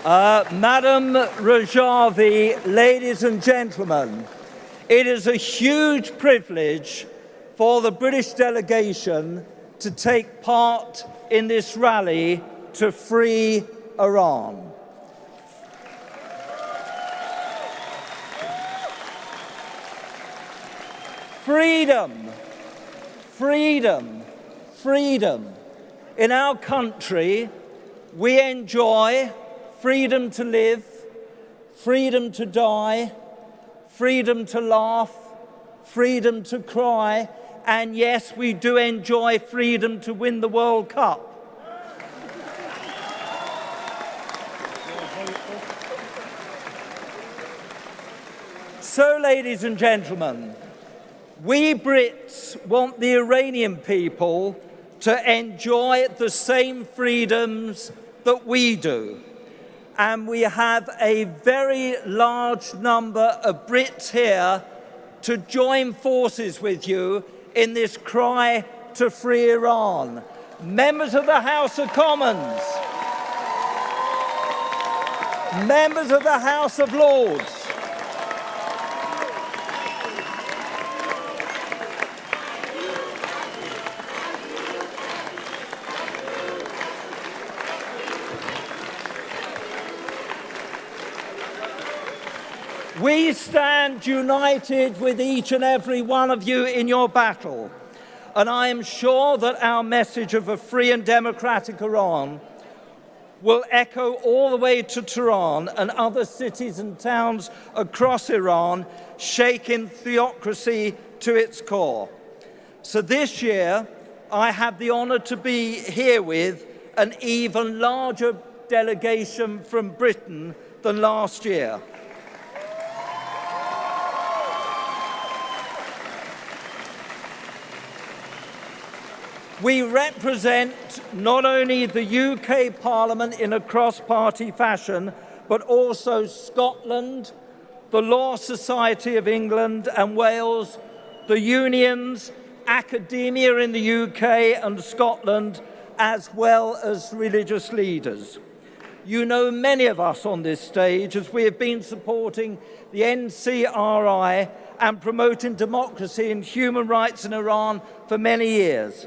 Maryam Rajavi, ladies and gentlemen, it is a huge privilege for the British delegation to take part in this rally to free Iran. Freedom, freedom, freedom. In our country, we enjoy freedom to live, freedom to die, freedom to laugh, freedom to cry, and yes, we do enjoy freedom to win the World Cup. So, ladies and gentlemen, we Brits want the Iranian people to enjoy the same freedoms that we do. And we have a very large number of Brits here to join forces with you in this cry to free Iran. Members of the House of Commons, members of the House of Lords, we stand united with each and every one of you in your battle, and I am sure that our message of a free and democratic Iran will echo all the way to Tehran and other cities and towns across Iran, shaking theocracy to its core. So this year, I have the honor to be here with an even larger delegation from Britain than last year. We represent not only the UK Parliament in a cross-party fashion, but also Scotland, the Law Society of England and Wales, the unions, academia in the UK and Scotland, as well as religious leaders. You know many of us on this stage as we have been supporting the NCRI and promoting democracy and human rights in Iran for many years.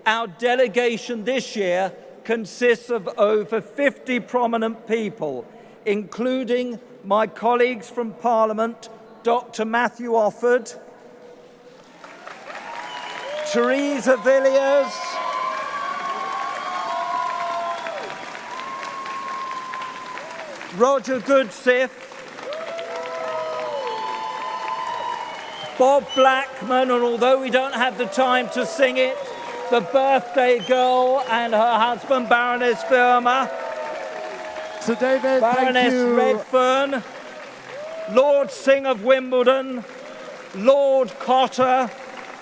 Our delegation this year consists of over 50 prominent people, including my colleagues from Parliament, Dr. Matthew Offord, Teresa Villiers, Roger Goodsif, Bob Blackman, and although we don't have the time to sing it, the birthday girl and her husband, Baroness Firma, Sir David, Baroness Redfern, Lord Singh of Wimbledon, Lord Cotter,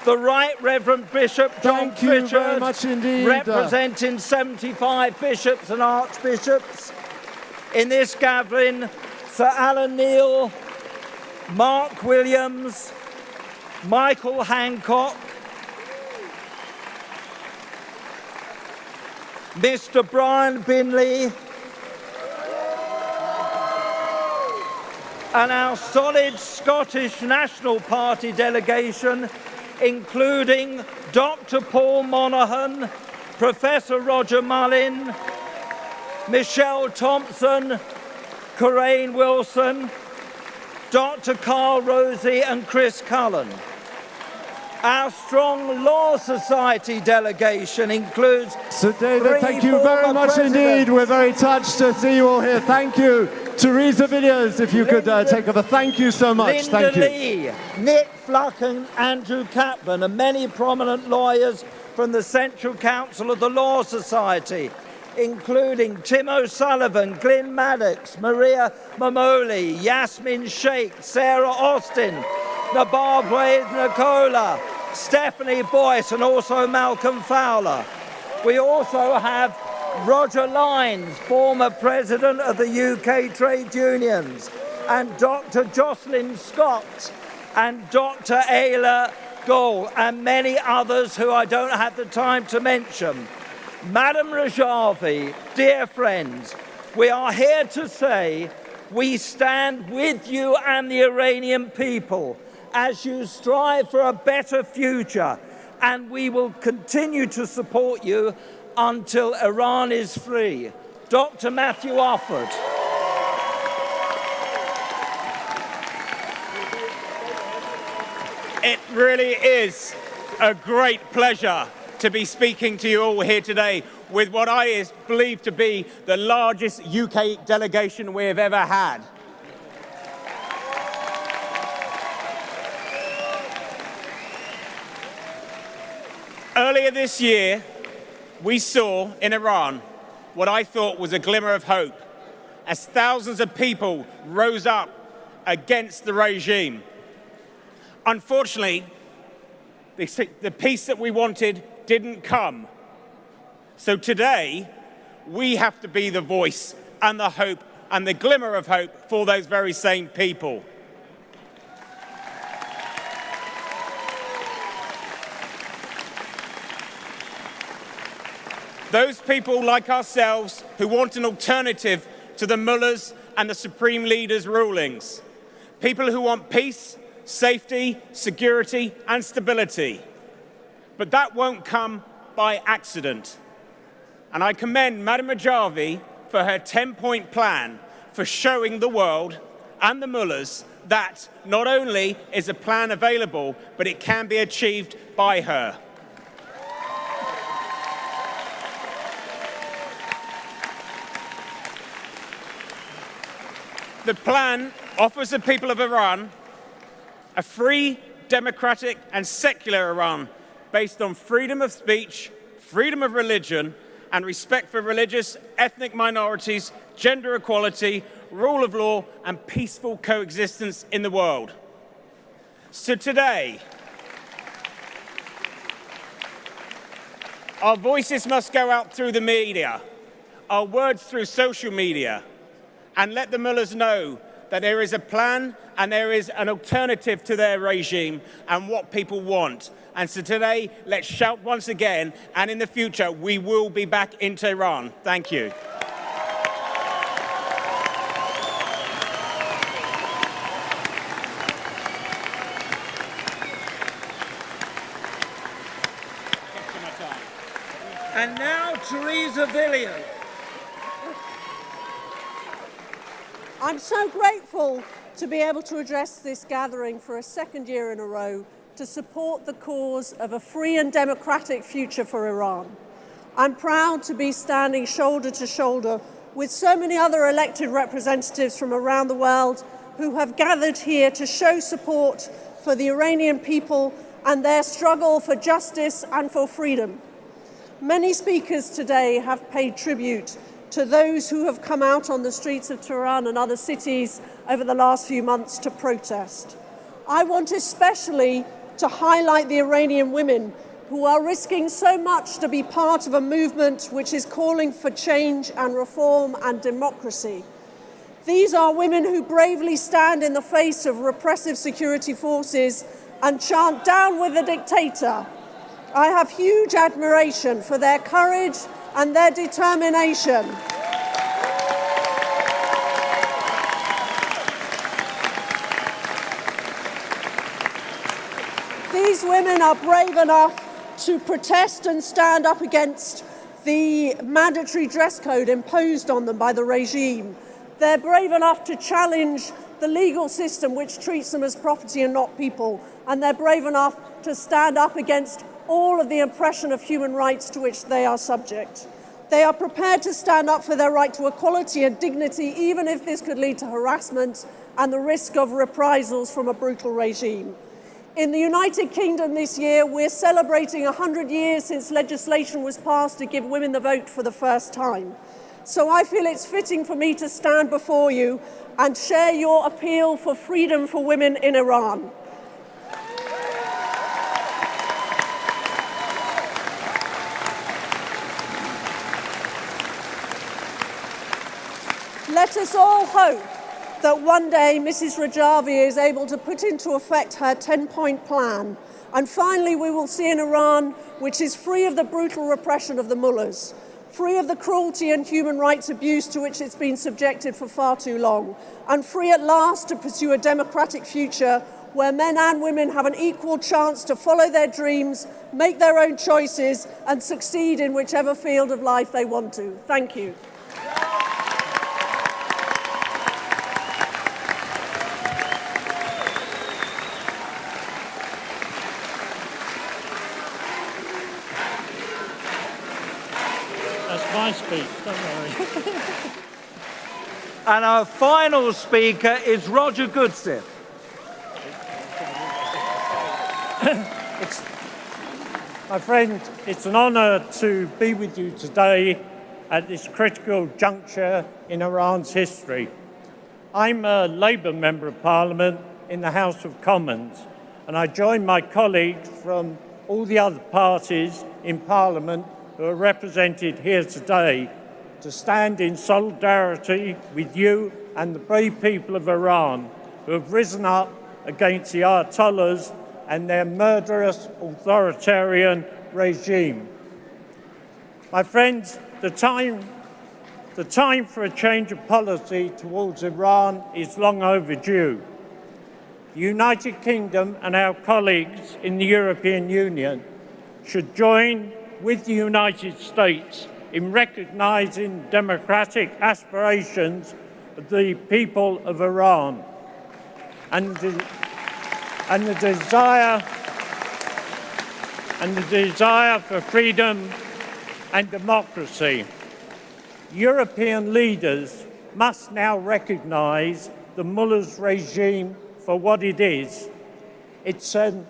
the Right Reverend Bishop John Pritchard, representing 75 bishops and archbishops. In this gathering, Sir Alan Neil, Mark Williams, Michael Hancock, Mr. Brian Binley, and our solid Scottish National Party delegation, including Dr. Paul Monaghan, Professor Roger Mullin, Michelle Thompson, Coraine Wilson, Dr. Carl Rosie and Chris Cullen. Our strong Law Society delegation includes Sir David, thank you very much indeed. We're very touched to see you all here. Thank you. Teresa Villiers, if you could take over. Thank you so much. Linda Thank you. Lee, Nick Fluck and Andrew Kaplan, and many prominent lawyers from the Central Council of the Law Society, including Tim O'Sullivan, Glyn Maddox, Maria Mamoli, Yasmin Sheikh, Sarah Austin, Nababwe Nicola, Stephanie Boyce, and also Malcolm Fowler. We also have Roger Lyons, former president of the UK Trade Unions, and Dr. Jocelyn Scott, and Dr. Ayla Gol, and many others who I don't have the time to mention. Maryam Rajavi, dear friends, we are here to say we stand with you and the Iranian people as you strive for a better future, and we will continue to support you until Iran is free. Dr. Matthew Offord. It really is a great pleasure to be speaking to you all here today with what I believe to be the largest UK delegation we have ever had. Earlier this year, we saw in Iran what I thought was a glimmer of hope as thousands of people rose up against the regime. Unfortunately, the peace that we wanted didn't come. So today, we have to be the voice and the hope and the glimmer of hope for those very same people. Those people like ourselves who want an alternative to the mullahs and the supreme leaders' rulings. People who want peace, safety, security, and stability. But that won't come by accident. And I commend Maryam Rajavi for her 10-point plan for showing the world and the mullahs that not only is a plan available, but it can be achieved by her. The plan offers the people of Iran a free, democratic, and secular Iran based on freedom of speech, freedom of religion, and respect for religious, ethnic minorities, gender equality, rule of law, and peaceful coexistence in the world. So today, our voices must go out through the media, our words through social media, and let the mullahs know that there is a plan and there is an alternative to their regime and what people want. And so today, let's shout once again, and in the future, we will be back in Tehran. Thank you. And now, Teresa Villiers. I'm so grateful to be able to address this gathering for a second year in a row to support the cause of a free and democratic future for Iran. I'm proud to be standing shoulder to shoulder with so many other elected representatives from around the world who have gathered here to show support for the Iranian people and their struggle for justice and for freedom. Many speakers today have paid tribute to those who have come out on the streets of Tehran and other cities over the last few months to protest. I want especially to highlight the Iranian women who are risking so much to be part of a movement which is calling for change and reform and democracy. These are women who bravely stand in the face of repressive security forces and chant "Down with the dictator." I have huge admiration for their courage and their determination. These women are brave enough to protest and stand up against the mandatory dress code imposed on them by the regime. They're brave enough to challenge the legal system which treats them as property and not people. And they're brave enough to stand up against all of the oppression of human rights to which they are subject. They are prepared to stand up for their right to equality and dignity, even if this could lead to harassment and the risk of reprisals from a brutal regime. In the United Kingdom this year, we're celebrating 100 years since legislation was passed to give women the vote for the first time. So I feel it's fitting for me to stand before you and share your appeal for freedom for women in Iran. Let us all hope that one day Mrs. Rajavi is able to put into effect her 10-point plan, and finally we will see an Iran which is free of the brutal repression of the mullahs, free of the cruelty and human rights abuse to which it's been subjected for far too long, and free at last to pursue a democratic future where men and women have an equal chance to follow their dreams, make their own choices, and succeed in whichever field of life they want to. Thank you. That's my speech, don't worry. And our final speaker is Roger Goodsith. My friend, it's an honour to be with you today at this critical juncture in Iran's history. I'm a Labour Member of Parliament in the House of Commons, and I join my colleagues from all the other parties in Parliament who are represented here today to stand in solidarity with you and the brave people of Iran who have risen up against the Ayatollahs and their murderous authoritarian regime. My friends, the time for a change of policy towards Iran is long overdue. The United Kingdom and our colleagues in the European Union should join with the United States in recognising democratic aspirations of the people of Iran and the desire for freedom and democracy. European leaders must now recognise the mullahs regime for what it is. It's a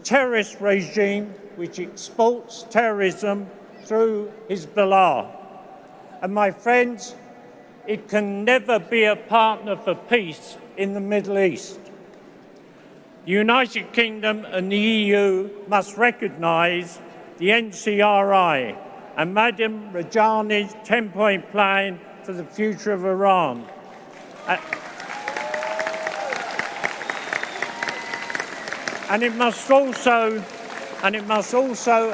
terrorist regime which exports terrorism through Hezbollah. And my friends, it can never be a partner for peace in the Middle East. The United Kingdom and the EU must recognise the NCRI and Maryam Rajavi's 10-point plan for the future of Iran. And it must also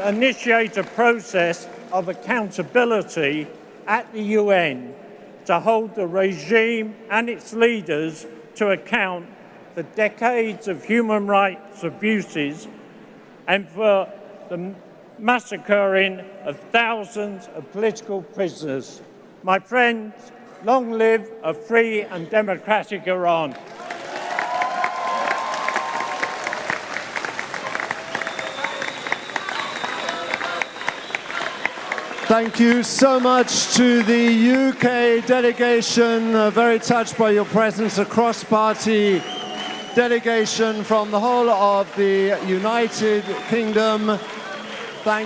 initiate a process of accountability at the UN to hold the regime and its leaders to account for decades of human rights abuses and for the massacring of thousands of political prisoners. My friends, long live a free and democratic Iran. Thank you so much to the UK delegation. Very touched by your presence, a cross-party delegation from the whole of the United Kingdom. Thank